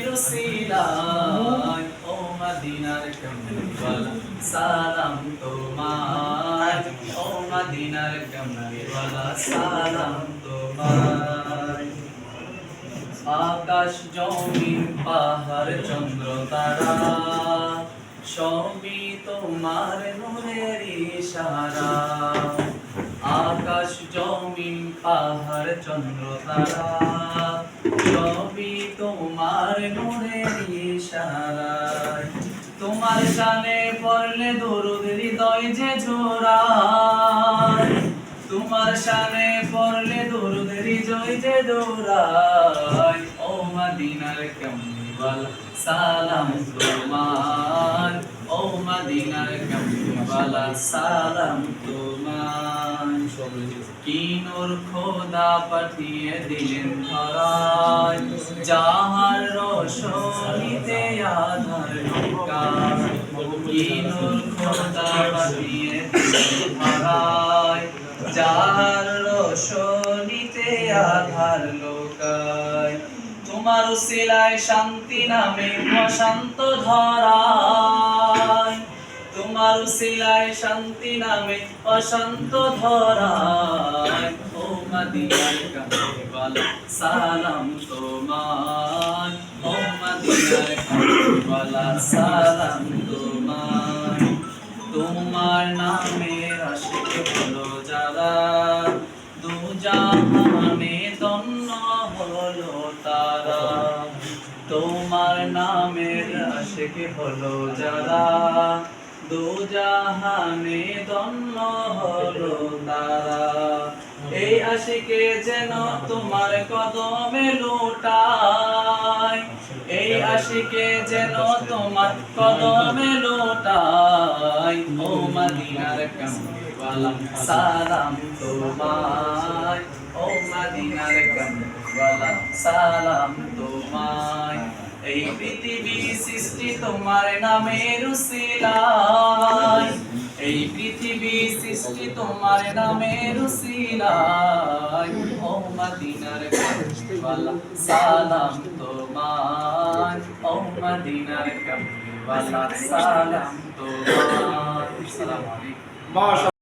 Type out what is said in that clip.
রুসিলায় ও মদিনার কমলিওয়ালা সালাম তোমার ও মদিনার কমলিওয়ালা সালাম তোমার আকাশ জমিন পাহাড় চন্দ্র তারা সবই তোমার নূরের ইশারা আকাশ জমিন পাহাড় চন্দ্র তারা সবই তোমার নূরের ইশারায় তোমার শানে পড়লে দরুদ হৃদয় যে জোড়ায় তোমার শানে পড়লে দরুদ হৃদয় যে জোড়ায় ও মদিনার কমলিওয়ালা সালাম তোমার ও মদিনার কমলিওয়ালা সালাম তোমার কি নূর খোদা পাঠিয়ে দিলেন ধরায় যাহার রোশনীতে আধার লোকায় কি নূর খোদা পাঠিয়ে দিলেন ধরায় যাহার রোশনীতে আধার লোকায় তোমার উসিলায় শান্তি নামে অশান্ত ধরায় তোমার উসিলায় শান্তি নামে অশান্ত ধরায় ও মদিনার কমলিওয়ালা সালাম তোমার ও মদিনার কমলিওয়ালা সালাম তোমার তোমার নামের আশিক হলো যারা দু জাহানে ধন্য হলো তারা তোমার নামের আশিক হলো যারা দু জাহানে ধন্য হলো তারা এই আশিকে যেন তোমার কদমে লুটায় এই আশিকে যেন তোমার কদমে লুটায় ও মদিনার কমলিওয়ালা সালাম তোমায় ও মদিনার কমলিওয়ালা সালাম তোমায় এই পৃথিবী সৃষ্টি তোমার নামের উসিলায় এই পৃথিবী সৃষ্টি তোমার নামের উসিলায় ও মদিনার কমলিওয়ালা সালাম তোমার ও মদিনার কমলিওয়ালা সালাম তোমার আসসালামু আলাইকুম।